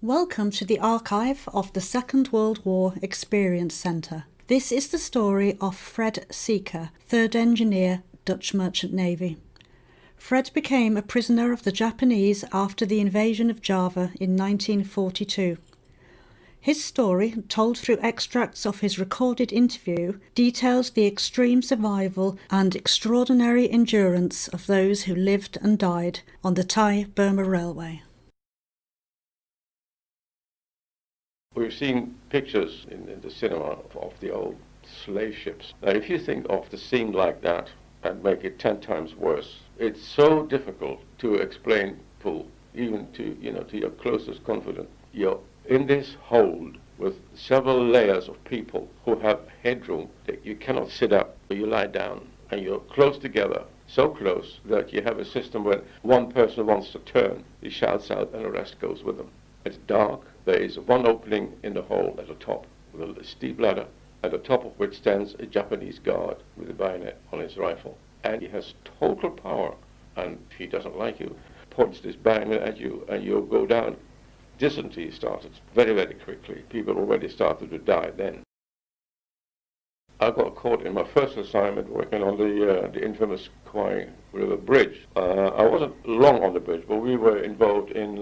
Welcome to the archive of the Second World War Experience Centre. This is the story of Fred Seeker, 3rd Engineer, Dutch Merchant Navy. Fred became a prisoner of the Japanese after the invasion of Java in 1942. His story, told through extracts of his recorded interview, details the extreme survival and extraordinary endurance of those who lived and died on the Thai-Burma Railway. We've seen pictures in the cinema of the old slave ships. Now, if you think of the scene like that and make it 10 times worse, it's so difficult to explain full, even to your closest confidant. You're in this hold with several layers of people who have headroom that you cannot sit up, but you lie down, and you're close together, so close that you have a system where one person wants to turn, he shouts out, and the rest goes with him. It's dark. There is one opening in the hole at the top with a steep ladder, at the top of which stands a Japanese guard with a bayonet on his rifle. And he has total power, and if he doesn't like you, points this bayonet at you and you'll go down. Dysentery started very, very quickly. People already started to die then. I got caught in my first assignment working on the infamous Kwai River Bridge. I wasn't long on the bridge, but we were involved in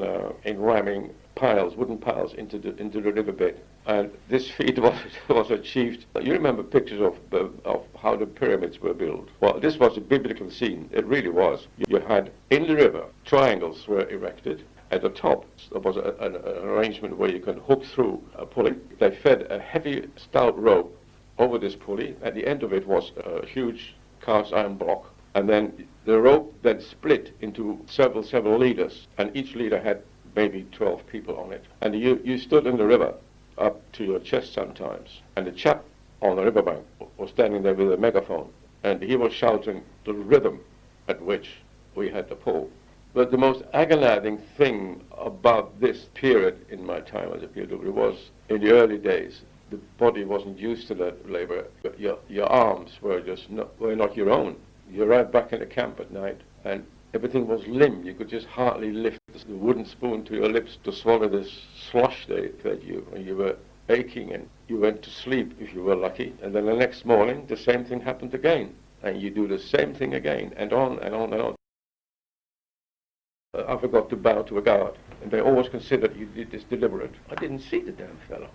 ramming piles, wooden piles, into the riverbed. And this feat was achieved. You remember pictures of how the pyramids were built. Well, this was a biblical scene. It really was. You had, in the river, triangles were erected. At the top, there was an arrangement where you could hook through a pulley. They fed a heavy, stout rope over this pulley. At the end of it was a huge cast iron block. And then the rope then split into several leaders. And each leader had maybe 12 people on it. And you stood in the river up to your chest sometimes. And the chap on the riverbank was standing there with a megaphone. And he was shouting the rhythm at which we had to pull. But the most agonizing thing about this period in my time as a POW was, in the early days, the body wasn't used to that labor. Your arms were not your own. You arrived back in the camp at night, and everything was limp. You could just hardly lift the wooden spoon to your lips to swallow this slush they fed you, and you were aching, and you went to sleep if you were lucky, and then the next morning the same thing happened again, and you do the same thing again, and on and on and on. I forgot to bow to a guard, and they always considered you did this deliberate. I didn't see the damn fellow,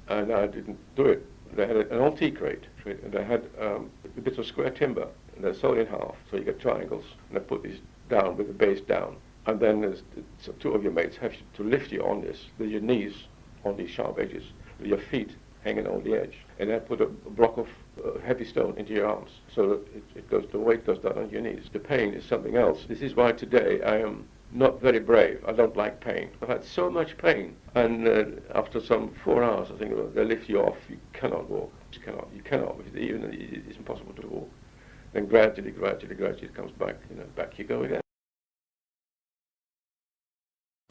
and I didn't do it. They had an old tea crate, and they had a bit of square timber, and they're sewed in half, so you get triangles, and they put these down with the base down. And then so two of your mates have to lift you on this, with your knees on these sharp edges, with your feet hanging on the edge. And then put a block of heavy stone into your arms, so that the weight goes down on your knees. The pain is something else. This is why today I am not very brave. I don't like pain. I've had so much pain, and after some 4 hours, I think they lift you off. You cannot walk. You cannot. It's impossible to walk. Then gradually it comes back. Back you go again.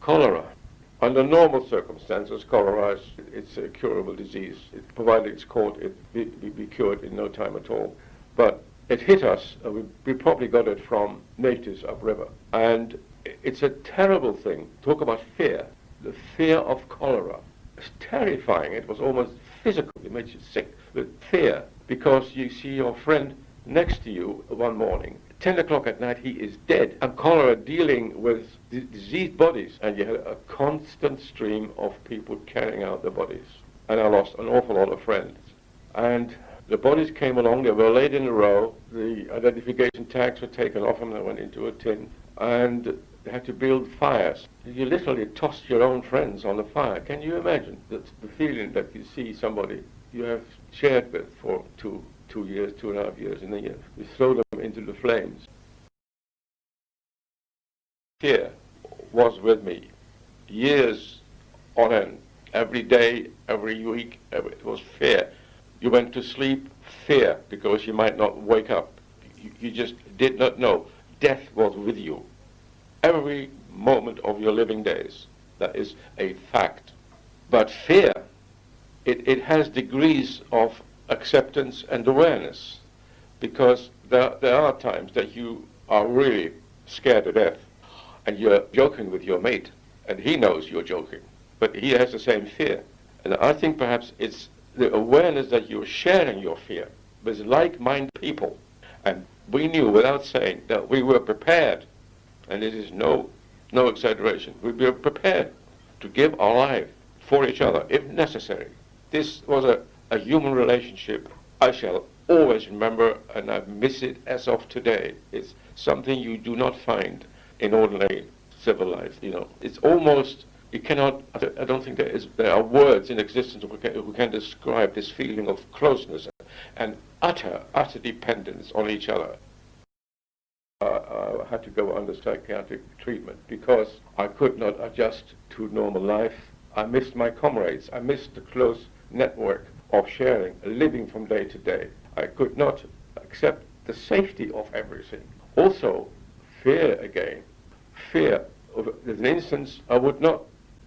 Cholera. Under normal circumstances, cholera it's a curable disease. Provided it's caught, it be cured in no time at all. But it hit us. We probably got it from natives upriver, and it's a terrible thing. Talk about fear. The fear of cholera. It's terrifying. It was almost physical. It made you sick. The fear, because you see your friend next to you one morning, 10 o'clock at night, he is dead. And cholera dealing with diseased bodies. And you had a constant stream of people carrying out their bodies. And I lost an awful lot of friends. And the bodies came along, they were laid in a row, the identification tags were taken off them, they went into a tin, and they had to build fires. You literally tossed your own friends on the fire. Can you imagine the feeling that you see somebody you have shared with for 2 years, 2.5 years in a year? You throw them into the flames. Fear was with me years on end. Every day, every week, it was fear. You went to sleep, fear, because you might not wake up. You just did not know. Death was with you. Every moment of your living days. That is a fact. But fear, it has degrees of acceptance and awareness, because there are times that you are really scared to death, and you're joking with your mate, and he knows you're joking. but he has the same fear. And I think perhaps it's the awareness that you're sharing your fear with like-minded people. And we knew without saying that we were prepared, and it is no exaggeration, we were prepared to give our life for each other if necessary. This was a human relationship I shall always remember, and I miss it as of today. It's something you do not find in ordinary civil life. It's almost, you cannot, I don't think there are words in existence who can describe this feeling of closeness and utter dependence on each other. I had to go under psychiatric treatment because I could not adjust to normal life. I missed my comrades. I missed the close network of sharing, living from day to day. I could not accept the safety of everything. Also, fear again. Fear. There's an instance I would not,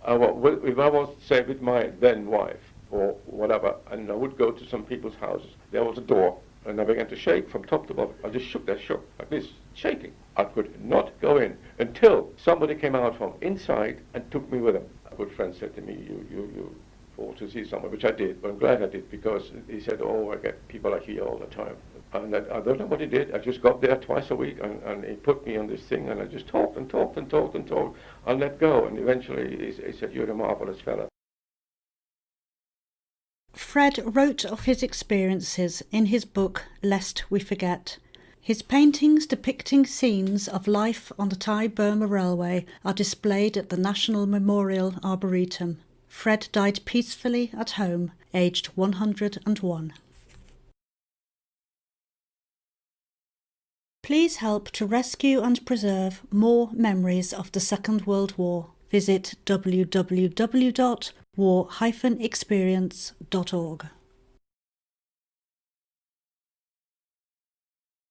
if I was, say, with my then wife or whatever, and I would go to some people's houses, there was a door, and I began to shake from top to bottom. I just shook like this, shaking. I could not go in until somebody came out from inside and took me with them. A good friend said to me, you ought to see someone, which I did, but I'm glad I did, because he said, oh, I get people like you all the time. And I don't know what he did. I just got there twice a week, and he put me on this thing, and I just talked and talked and talked and talked, and let go, and eventually he said, you're a marvelous fella. Fred wrote of his experiences in his book Lest We Forget. His paintings depicting scenes of life on the Thai-Burma Railway are displayed at the National Memorial Arboretum. Fred died peacefully at home, aged 101. Please help to rescue and preserve more memories of the Second World War. Visit www.war-experience.org.